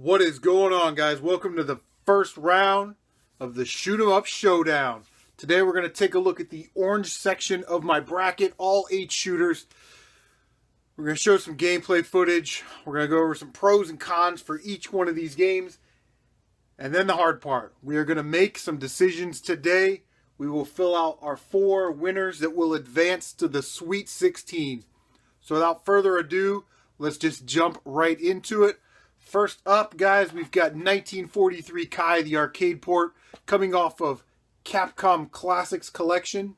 What is going on, guys? Welcome to the first round of the Shoot 'em Up Showdown. Today we're going to take a look at the orange section of my bracket, all 8 shooters. We're going to show some gameplay footage. We're going to go over some pros and cons for each one of these games. And then the hard part. We are going to make some decisions today. We will fill out our 4 winners that will advance to the Sweet 16. So without further ado, let's just jump right into it. First up, guys, we've got 1943 Kai, the arcade port, coming off of Capcom Classics Collection.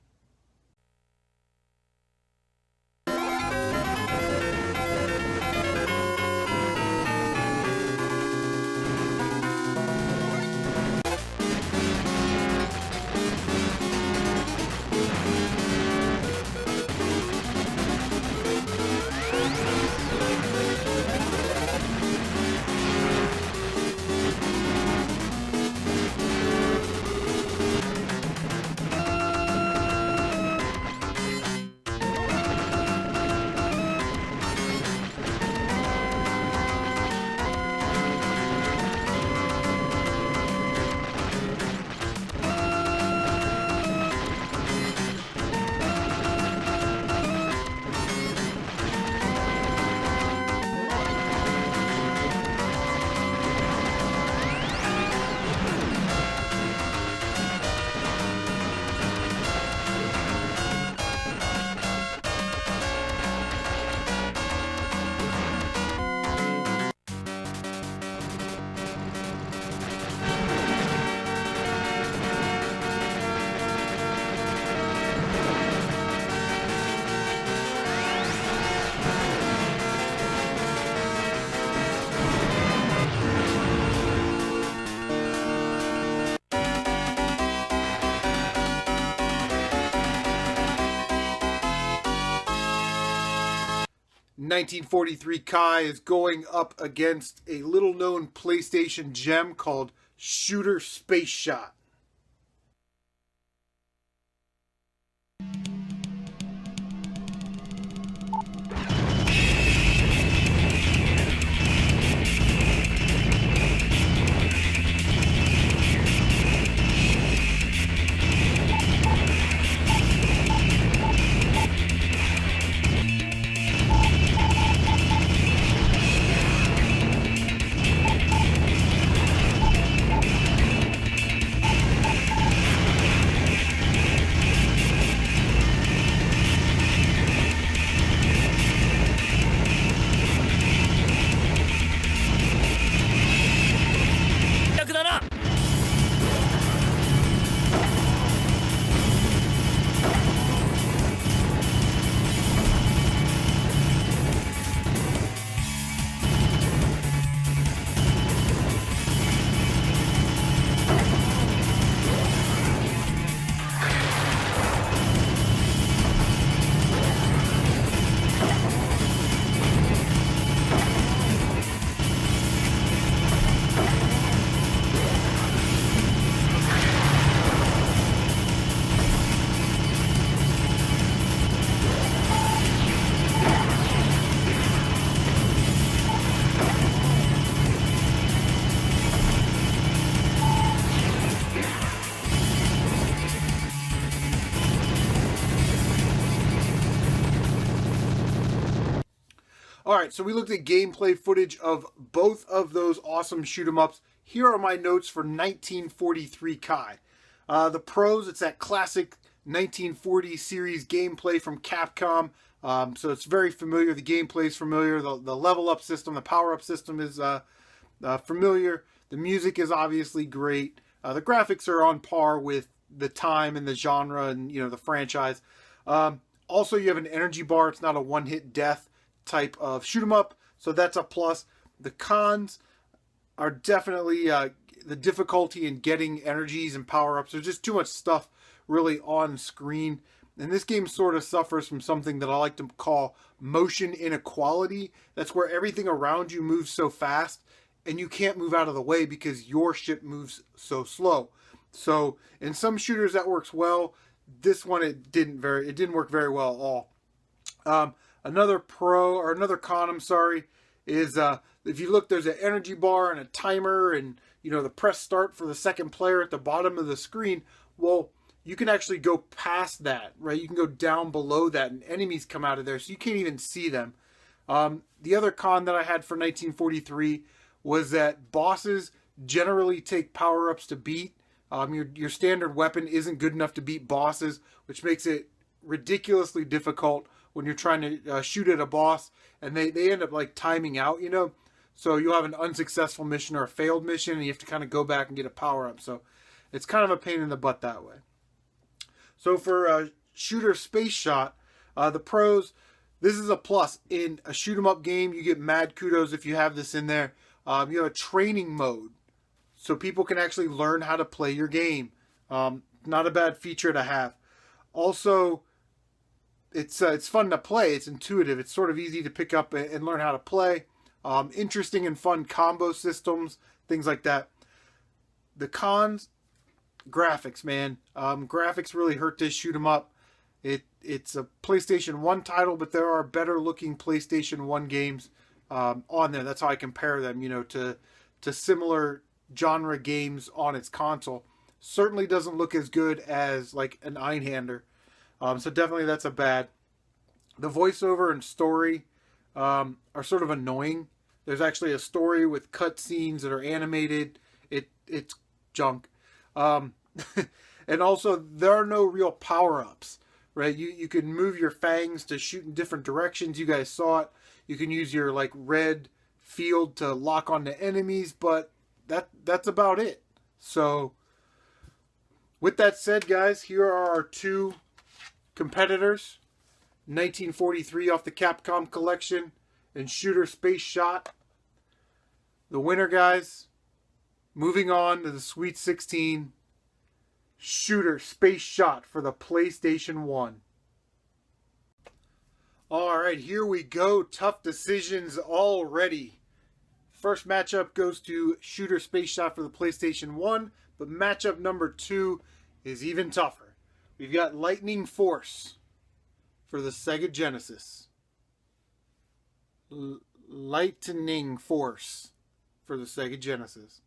.1943 Kai is going up against a little-known PlayStation gem called Shooter Space Shot. Alright, so we looked at gameplay footage of both of those awesome shoot 'em ups. Here are my notes for 1943 Kai. The pros, it's that classic 1940 series gameplay from Capcom. So it's very familiar. The gameplay is familiar. The level up system, the power up system is familiar. The music is obviously great. The graphics are on par with the time and the genre and the franchise. Also, you have an energy bar. It's not a one-hit death type of shoot 'em up, so that's a plus. The cons are definitely the difficulty in getting energies and power-ups. There's just too much stuff really on screen, and this game sort of suffers from something that I like to call motion inequality. That's where everything around you moves so fast and you can't move out of the way because your ship moves so slow. So in some shooters that works well. This one it didn't work very well at all. Another con, is if you look, there's an energy bar and a timer, and you know the press start for the second player at the bottom of the screen. Well, you can actually go past that, right? You can go down below that, and enemies come out of there, so you can't even see them. The other con that I had for 1943 was that bosses generally take power-ups to beat. Your standard weapon isn't good enough to beat bosses, which makes it ridiculously difficult when you're trying to shoot at a boss, and they end up like timing out, you know? So you'll have an unsuccessful mission or a failed mission, and you have to kind of go back and get a power-up. So it's kind of a pain in the butt that way. So for Shooter Space Shot, the pros, this is a plus. In a shoot 'em up game, you get mad kudos if you have this in there. You have a training mode, so people can actually learn how to play your game. Not a bad feature to have. Also, it's fun to play. It's intuitive. It's sort of easy to pick up and learn how to play. Interesting and fun combo systems, things like that. The cons, graphics, man. Graphics really hurt this shoot 'em up. It's a PlayStation 1 title, but there are better looking PlayStation 1 games on there. That's how I compare them, you know, to similar genre games on its console. Certainly doesn't look as good as like an Einhander. So definitely that's a bad. The voiceover and story are sort of annoying. There's actually a story with cutscenes that are animated. It's junk. And also there are no real power-ups, right? You can move your fangs to shoot in different directions. You guys saw it. You can use your like red field to lock onto enemies, but that's about it. So with that said, guys, here are our two competitors. 1943 off the Capcom collection and Shooter Space Shot. The winner, guys, moving on to the Sweet 16, Shooter Space Shot for the PlayStation 1. Alright, here we go. Tough decisions already. First matchup goes to Shooter Space Shot for the PlayStation 1, but matchup number 2 is even tougher. We've got Lightning Force for the Sega Genesis. Lightning Force for the Sega Genesis.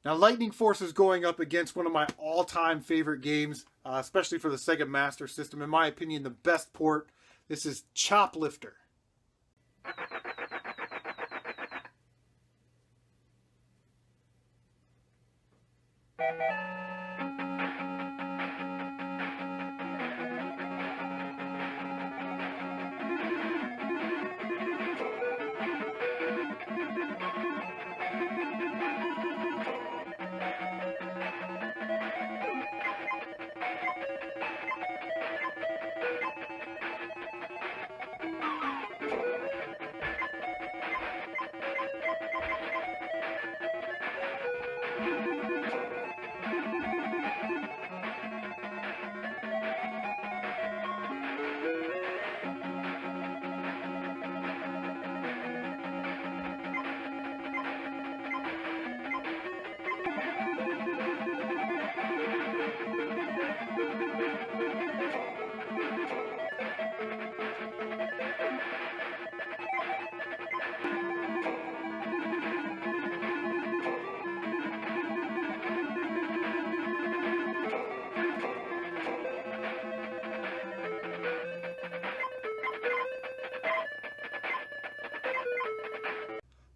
Now, Lightning Force is going up against one of my all-time favorite games, especially for the Sega Master System. In my opinion, the best port. This is Choplifter.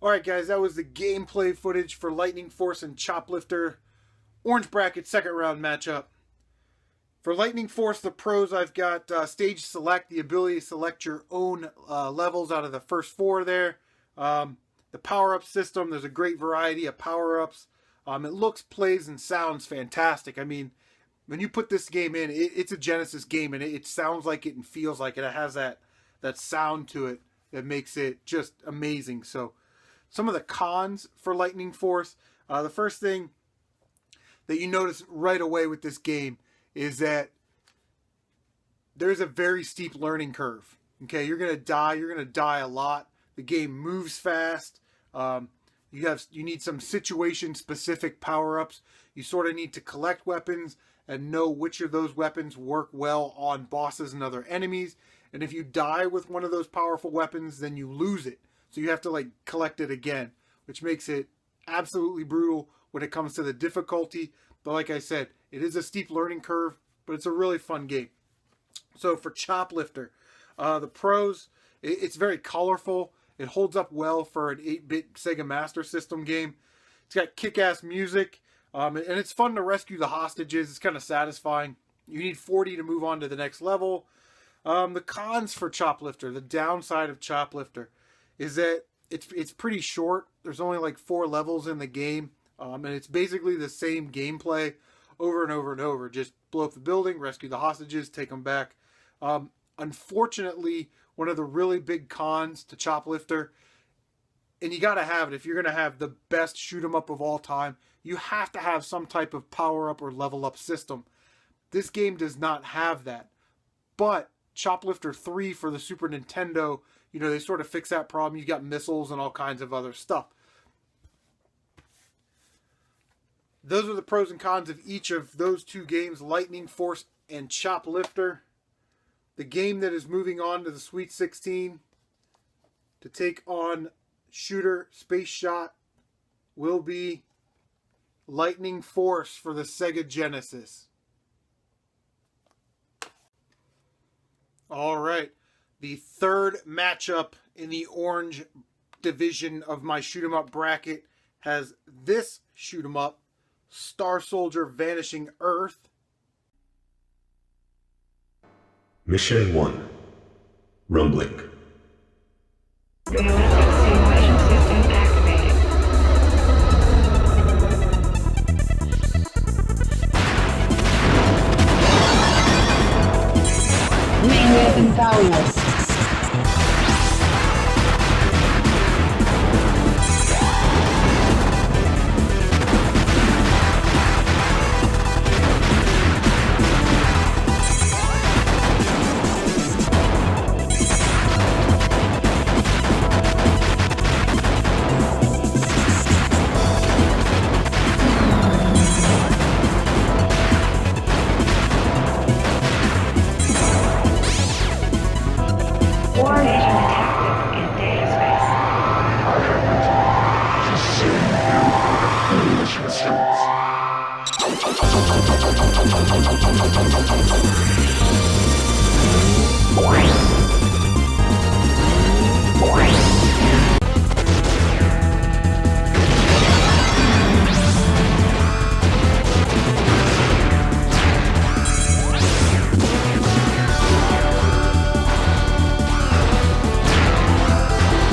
Alright guys, that was the gameplay footage for Lightning Force and Choplifter Orange Bracket second round matchup. For Lightning Force, the pros, I've got stage select, the ability to select your own levels out of the first four there. The power-up system, there's a great variety of power-ups. It looks, plays, and sounds fantastic. I mean, when you put this game in, it's a Genesis game, and it sounds like it and feels like it. It has that sound to it that makes it just amazing. So, some of the cons for Lightning Force. The first thing that you notice right away with this game is that there's a very steep learning curve. Okay, you're gonna die. You're gonna die a lot. The game moves fast. You need some situation-specific power-ups. You sort of need to collect weapons and know which of those weapons work well on bosses and other enemies. And if you die with one of those powerful weapons, then you lose it. So you have to like collect it again, which makes it absolutely brutal when it comes to the difficulty. But like I said, it is a steep learning curve, but it's a really fun game. So for Choplifter, the pros, it's very colorful. It holds up well for an 8-bit Sega Master System game. It's got kick-ass music, and it's fun to rescue the hostages. It's kind of satisfying. You need 40 to move on to the next level. The cons for Choplifter, the downside of Choplifter, is that it's pretty short. There's only like 4 levels in the game, and it's basically the same gameplay over and over and over. Just blow up the building, rescue the hostages, take them back. Unfortunately, one of the really big cons to Choplifter, and you got to have it if you're going to have the best shoot 'em up of all time, you have to have some type of power-up or level-up system. This game does not have that. But Choplifter 3 for the Super Nintendo, you know, they sort of fix that problem. You got missiles and all kinds of other stuff. Those are the pros and cons of each of those two games, Lightning Force and Choplifter. The game that is moving on to the Sweet 16 to take on Shooter Space Shot will be Lightning Force for the Sega Genesis. All right, the third matchup in the orange division of my shoot 'em up bracket has this shoot 'em up, Star Soldier Vanishing Earth. Mission 1. Rumbling. Realistic simulation system activated. Main weapon powerless.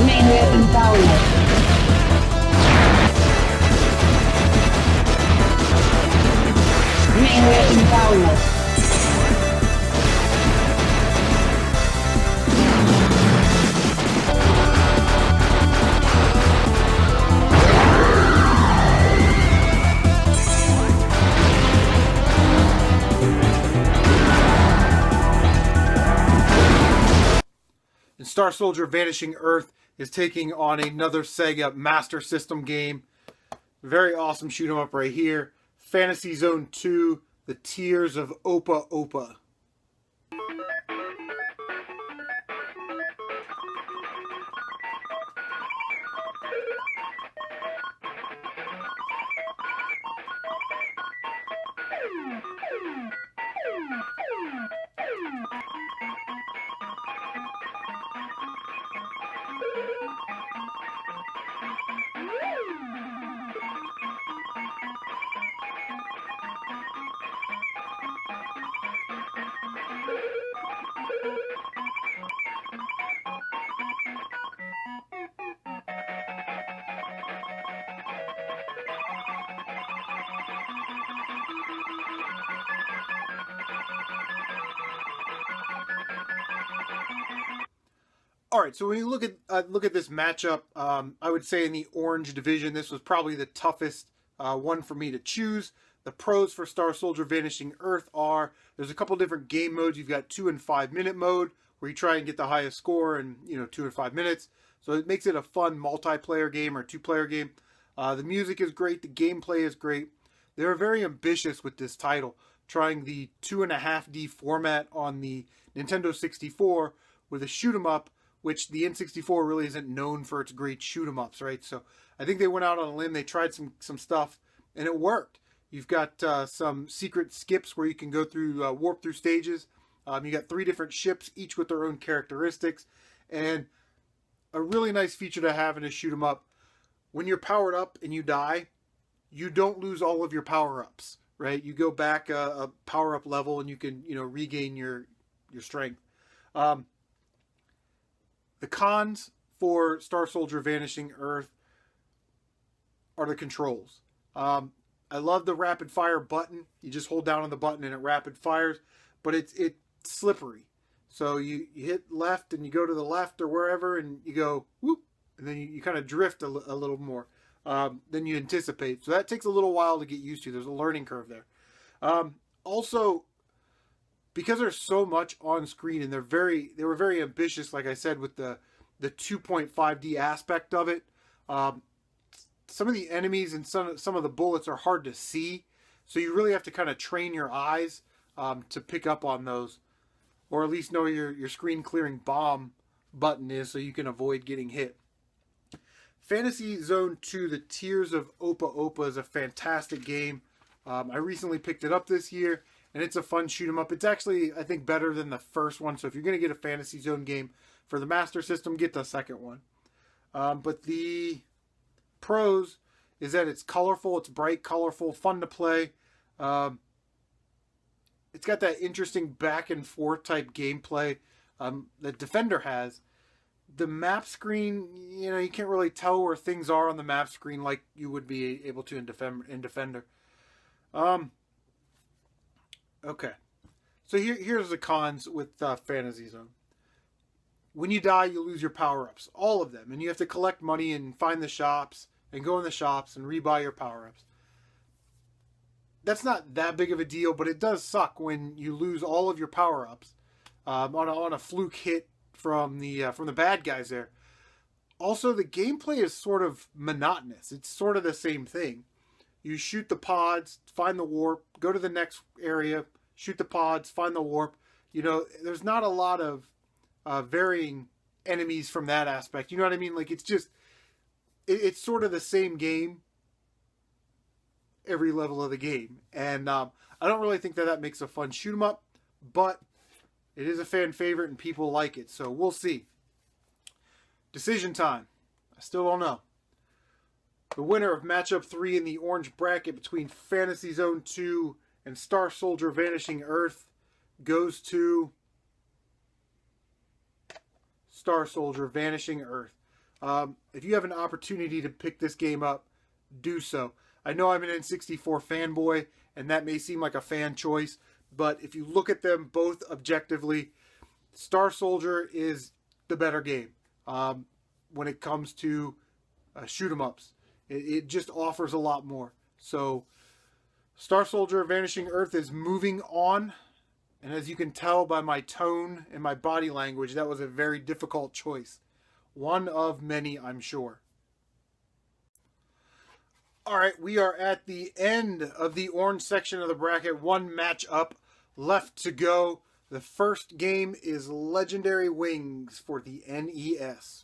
Main weapon powerless. Main weapon powerless. And Star Soldier Vanishing Earth is taking on another Sega Master System game. Very awesome shoot 'em up right here. Fantasy Zone 2, The Tears of Opa Opa. All right, so when you look at this matchup, I would say in the orange division, this was probably the toughest one for me to choose. The pros for Star Soldier Vanishing Earth are, there's a couple different game modes. You've got 2 and 5 minute mode, where you try and get the highest score in 2 and 5 minutes. So it makes it a fun multiplayer game or 2-player game. The music is great. The gameplay is great. They were very ambitious with this title, trying the 2.5D format on the Nintendo 64 with a shoot 'em up, which the N64 really isn't known for its great shoot 'em ups, right? So I think they went out on a limb. They tried some stuff, and it worked. You've got some secret skips where you can go through warp through stages. You got 3 different ships, each with their own characteristics, and a really nice feature to have in a shoot 'em up. When you're powered up and you die, you don't lose all of your power ups, right? You go back a power up level and you can regain your strength. The cons for Star Soldier Vanishing Earth are the controls. I love the rapid fire button. You just hold down on the button and it rapid fires, but it's slippery. So you hit left and you go to the left or wherever and you go whoop, and then you kind of drift a little more than you anticipate. So that takes a little while to get used to. There's a learning curve there. Also, because there's so much on screen and they were very ambitious, like I said, with the 2.5D aspect of it. Some of the enemies and some of the bullets are hard to see, so you really have to kind of train your eyes to pick up on those, or at least know your screen clearing bomb button is, so you can avoid getting hit. Fantasy Zone 2, The Tears of Opa Opa, is a fantastic game. I recently picked it up this year, and it's a fun shoot 'em up. It's actually, I think, better than the first one, so if you're going to get a Fantasy Zone game for the Master System, get the second one. But the pros is that it's colorful, it's bright, colorful, fun to play. It's got that interesting back and forth type gameplay that Defender has. The map screen, you can't really tell where things are on the map screen like you would be able to in Defender. Okay, so here's the cons with Fantasy Zone. When you die, you lose your power-ups, all of them, and you have to collect money and find the shops and go in the shops and rebuy your power-ups. That's not that big of a deal, but it does suck when you lose all of your power-ups on a fluke hit from the bad guys there. Also, the gameplay is sort of monotonous. It's sort of the same thing. You shoot the pods, find the warp, go to the next area, shoot the pods, find the warp. There's not a lot of varying enemies from that aspect. You know what I mean? Like, it's sort of the same game every level of the game. And I don't really think that makes a fun shoot 'em up, but it is a fan favorite and people like it. So we'll see. Decision time. I still don't know. The winner of matchup 3 in the orange bracket between Fantasy Zone 2 and Star Soldier Vanishing Earth goes to Star Soldier Vanishing Earth. If you have an opportunity to pick this game up, do so. I know I'm an N64 fanboy, and that may seem like a fan choice, but if you look at them both objectively, Star Soldier is the better game when it comes to shoot 'em ups. It just offers a lot more. So Star Soldier Vanishing Earth is moving on, and as you can tell by my tone and my body language, that was a very difficult choice. One of many, I'm sure. All right, we are at the end of the orange section of the bracket. One matchup left to go. The first game is Legendary Wings for the NES.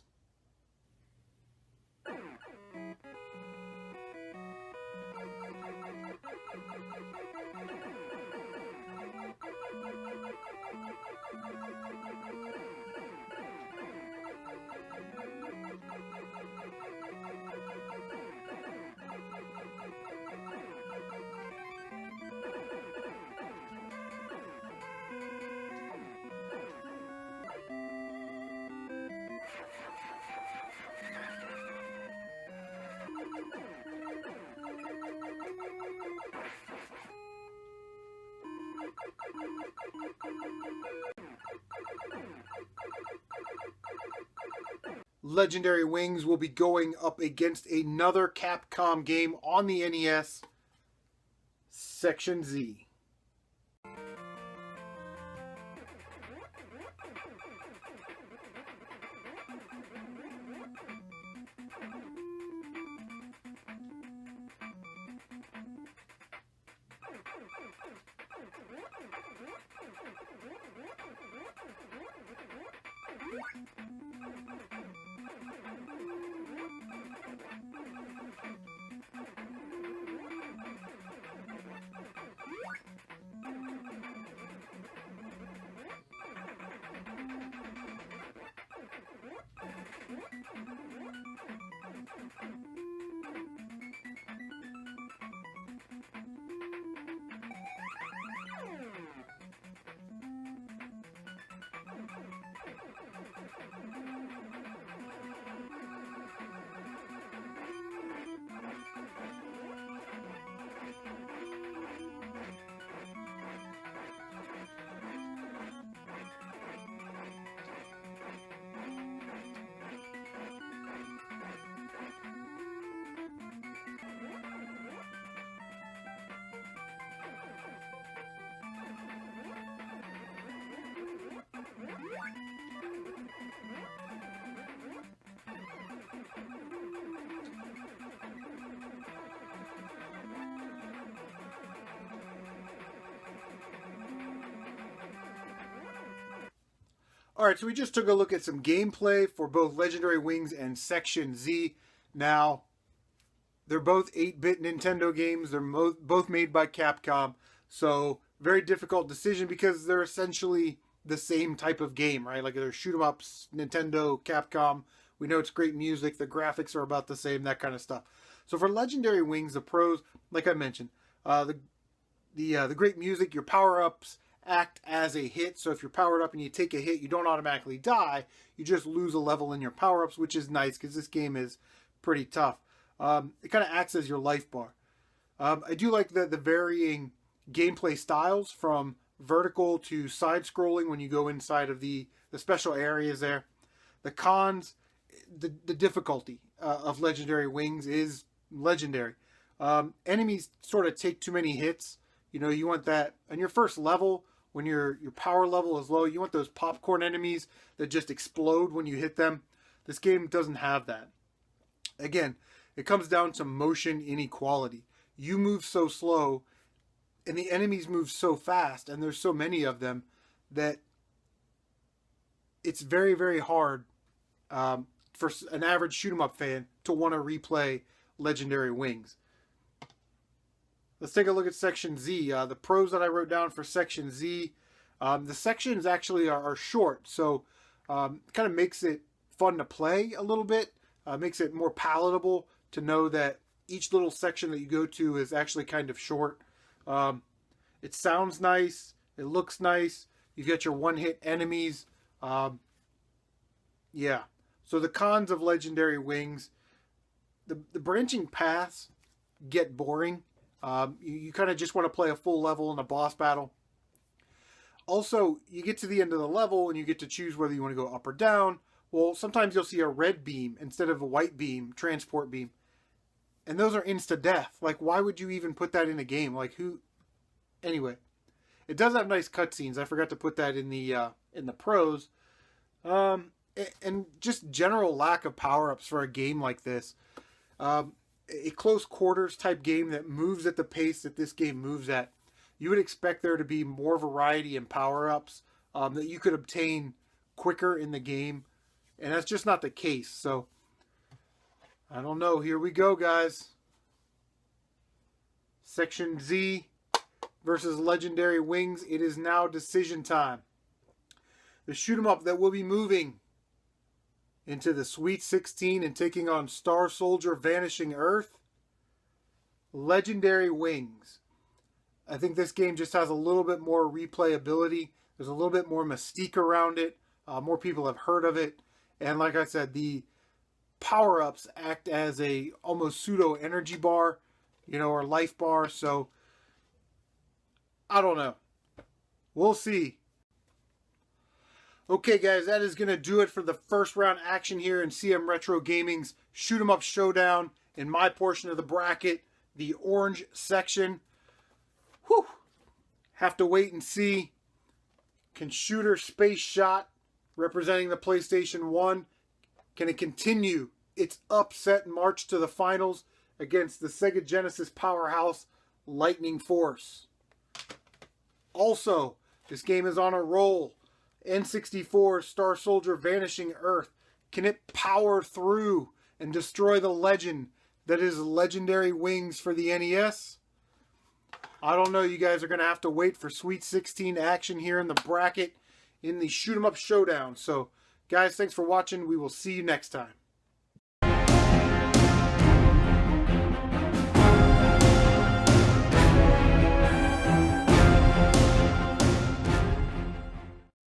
Legendary Wings will be going up against another Capcom game on the NES, Section Z. Alright, so we just took a look at some gameplay for both Legendary Wings and Section Z. Now, they're both 8-bit Nintendo games. They're both made by Capcom. So, very difficult decision because they're essentially the same type of game, right? Like they're shoot 'em ups, Nintendo, Capcom. We know it's great music. The graphics are about the same, that kind of stuff. So for Legendary Wings, the pros, like I mentioned, the great music, your power-ups act as a hit. So if you're powered up and you take a hit, you don't automatically die. You just lose a level in your power-ups, which is nice because this game is pretty tough. It kind of acts as your life bar. I do like the varying gameplay styles from vertical to side-scrolling when you go inside of the special areas there. The cons, the difficulty of Legendary Wings is legendary. Enemies sort of take too many hits. You know, you want that on your first level, when your power level is low, you want those popcorn enemies that just explode when you hit them. This game doesn't have that. Again, it comes down to motion inequality. You move so slow, and the enemies move so fast, and there's so many of them, that it's very, very hard for an average shoot-'em-up fan to want to replay Legendary Wings. Let's take a look at Section Z. The pros that I wrote down for Section Z, the sections actually are short, so kind of makes it fun to play a little bit, makes it more palatable to know that each little section that you go to is actually kind of short. It sounds nice, it looks nice, you get your one-hit enemies. Yeah, so the cons of Legendary Wings, the branching paths get boring. You kind of just want to play a full level in a boss battle. Also, you get to the end of the level and you get to choose whether you want to go up or down. Well, sometimes you'll see a red beam instead of a white beam, transport beam. And those are insta-death. Like, why would you even put that in a game? Like, who... Anyway, it does have nice cutscenes. I forgot to put that in the pros. And just general lack of power-ups for a game like this. A close quarters type game that moves at the pace that this game moves at, you would expect there to be more variety in power-ups that you could obtain quicker in the game, and that's just not the case. So I don't know. Here we go, guys. Section Z versus Legendary Wings. It is now decision time. The shoot 'em up that will be moving into the Sweet 16 and taking on Star Soldier Vanishing Earth. Legendary Wings. I think this game just has a little bit more replayability. There's a little bit more mystique around it. More people have heard of it. And like I said, the power-ups act as a almost pseudo energy bar, you know, or life bar. So, I don't know. We'll see. Okay, guys, that is going to do it for the first round action here in CM Retro Gaming's Shoot 'em Up Showdown in my portion of the bracket, the orange section. Whew. Have to wait and see. Can Shooter Space Shot, representing the PlayStation 1, can it continue its upset march to the finals against the Sega Genesis powerhouse Lightning Force? Also, this game is on a roll. N64 Star Soldier Vanishing Earth. Can it power through and destroy the legend that is Legendary Wings for the NES? I don't know. You guys are going to have to wait for Sweet 16 action here in the bracket in the Shoot 'em Up Showdown. So, guys, thanks for watching. We will see you next time.